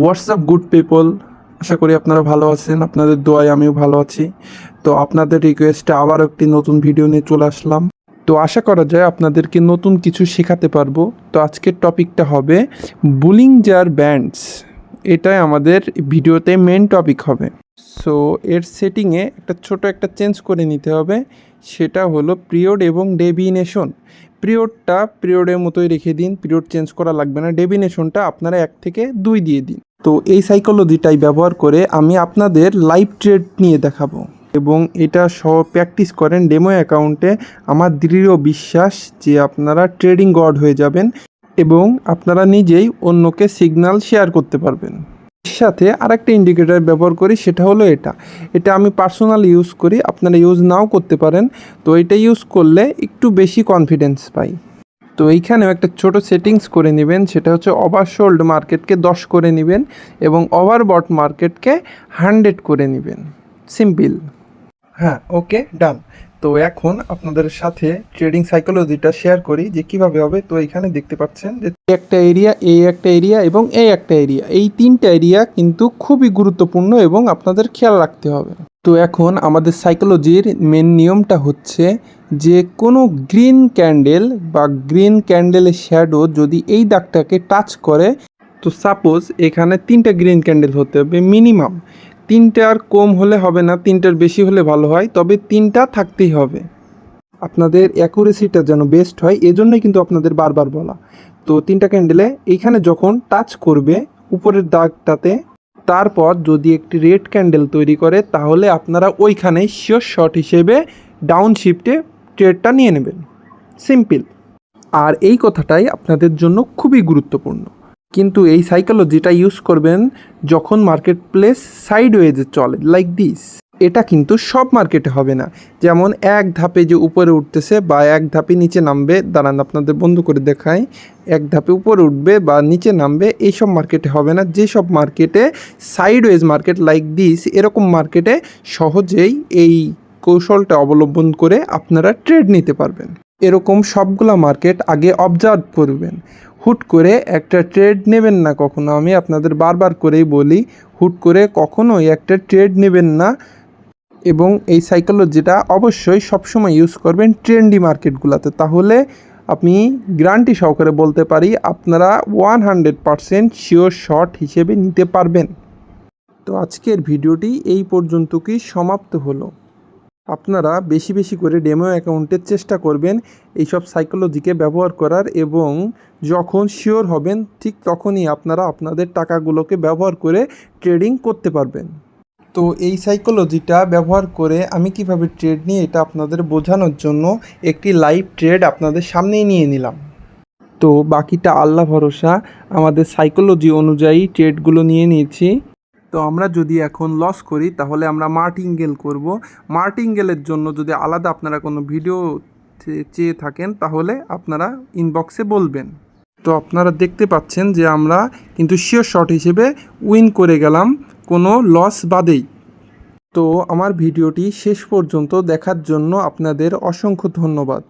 WhatsApp good people, আশা করি আপনারা ভালো আছেন। আপনাদের দোয়ায় আমিও ভালো আছি। তো আপনাদের রিকোয়েস্টে আবার একটি নতুন ভিডিও নিয়ে চলে আসলাম। তো আশা করা যায় আপনাদেরকে নতুন কিছু শেখাতে পারবো। তো আজকের টপিকটা হবে বুলিঞ্জার ব্যান্ডস। এটাই আমাদের ভিডিওতে মেন টপিক হবে। সো এর সেটিংয়ে ছোট একটা চেঞ্জ করে নিতে হবে, সেটা হলো পিরিয়ড এবং ডেভিনেশন। পিরিয়ডটা পিরিয়ডের মতোই রেখে দিন, পিরিয়ড চেঞ্জ করা লাগবে না। ডেভিনেশনটা আপনারা 1 থেকে 2 দিয়ে দিন। তো এই সাইকোলজিটাই ব্যবহার করে আমি আপনাদের লাইভ ট্রেড নিয়ে দেখাবো এবং এটা সহ প্র্যাকটিস করেন ডেমো অ্যাকাউন্টে। আমার দৃঢ় বিশ্বাস যে আপনারা ট্রেডিং গড হয়ে যাবেন এবং আপনারা নিজেই অন্যকে সিগন্যাল শেয়ার করতে পারবেন। এর সাথে আরেকটা ইন্ডিকেটর ব্যবহার করি, সেটা হলো এটা আমি পার্সোনালি ইউজ করি, আপনারা ইউজ নাও করতে পারেন। তো এটা ইউজ করলে একটু বেশি কনফিডেন্স পাই। তো এইখানেও একটা ছোট সেটিংস করে নেবেন, সেটা হচ্ছে ওভারসোল্ড মার্কেটকে 10 করে নেবেন এবং ওভারবট মার্কেটকে 100 করে নেবেন। সিম্পল। হ্যাঁ, ওকে, ডান। তো এখন আপনাদের সাথে ট্রেডিং সাইকোলজিটা শেয়ার করি যে কিভাবে হবে। তো এখানে দেখতে পাচ্ছেন যে একটা এরিয়া, এই একটা এরিয়া এবং এই একটা এরিয়া, এই 3টা এরিয়া কিন্তু খুবই গুরুত্বপূর্ণ এবং আপনাদের খেয়াল রাখতে হবে। তো এখন আমাদের সাইকোলজির মেন নিয়মটা হচ্ছে যে কোনো গ্রিন ক্যান্ডেল বা গ্রিন ক্যান্ডেলের শ্যাডো যদি এই দাগটাকে টাচ করে, তো সাপোজ এখানে 3টা গ্রিন ক্যান্ডেল হতে হবে মিনিমাম। 3টার কম হলে হবে না, 3টার বেশি হলে ভালো হয়, তবে 3টা থাকতেই হবে। আপনাদের অ্যাকুরেসিটা যেন বেস্ট হয়, এজন্যই কিন্তু আপনাদের বারবার বলা। তো 3টা ক্যান্ডেলে এইখানে যখন টাচ করবে উপরের দাগটাতে, তারপর যদি একটি রেড ক্যান্ডেল তৈরি করে, তাহলে আপনারা ওইখানে শিওর শট হিসেবে ডাউন শিফটে ট্রেডটা নিয়ে নেবেন। সিম্পল। আর এই কথাটাই আপনাদের জন্য খুবই গুরুত্বপূর্ণ। কিন্তু এই সাইকোলজিটা ইউজ করবেন যখন মার্কেট প্লেস সাইডওয়েজে চলে, লাইক দিস। এটা কিন্তু সব মার্কেটে হবে না। যেমন এক ধাপে যে উপরে উঠতেছে বা এক ধাপে নিচে নামবে, দাঁড়ান আপনাদের বন্ধ করে দেখাই, এক ধাপে উপরে উঠবে বা নিচে নামবে, এইসব মার্কেটে হবে না। যেসব মার্কেটে সাইডওয়েজ মার্কেট লাইক দিস, এরকম মার্কেটে সহজেই এই কৌশলটা অবলম্বন করে আপনারা ট্রেড নিতে পারবেন। এরকম সবগুলা মার্কেট আগে অবজার্ভ করবেন। হুট করে একটা ট্রেড নেবেন না কখনো, আমি আপনাদের বারবার করেই বলি, হুট করে কখনোই একটা ট্রেড নেবেন না। এবং এই সাইকোলজিটা অবশ্যই সবসময় ইউজ করবেন ট্রেন্ডি মার্কেটগুলোতে, তাহলে আমি গ্যারান্টি সহকারে বলতে পারি আপনারা 100% শিওর শট হিসেবে নিতে পারবেন। তো আজকের ভিডিওটি এই পর্যন্তই সমাপ্ত হলো। আপনারা বেশি বেশি করে ডেমো অ্যাকাউন্টের চেষ্টা করবেন এইসব সাইকোলজিকে ব্যবহার করার, এবং যখন শিওর হবেন ঠিক তখনই আপনারা আপনাদের টাকাগুলোকে ব্যবহার করে ট্রেডিং করতে পারবেন। তো এই সাইকোলজিটা ব্যবহার করে আমি কিভাবে ট্রেড নিই এটা আপনাদের বোঝানোর জন্য একটি লাইভ ট্রেড আপনাদের সামনেই নিয়ে নিলাম। তো বাকিটা আল্লাহ ভরসা। আমাদের সাইকোলজি অনুযায়ী ট্রেডগুলো নিয়ে নিয়েছি। তো আমরা যদি এখন লস করি তাহলে আমরা মার্টিঙ্গেল করব। মার্টিঙ্গেলের জন্য যদি আলাদা আপনারা কোনো ভিডিও চেয়ে থাকেন তাহলে আপনারা ইনবক্সে বলবেন। তো আপনারা দেখতে পাচ্ছেন যে আমরা কিন্তু শিওর শট হিসেবে উইন করে গেলাম কোনো লস বাদেই। তো আমার ভিডিওটি শেষ পর্যন্ত দেখার জন্য আপনাদের অসংখ্য ধন্যবাদ।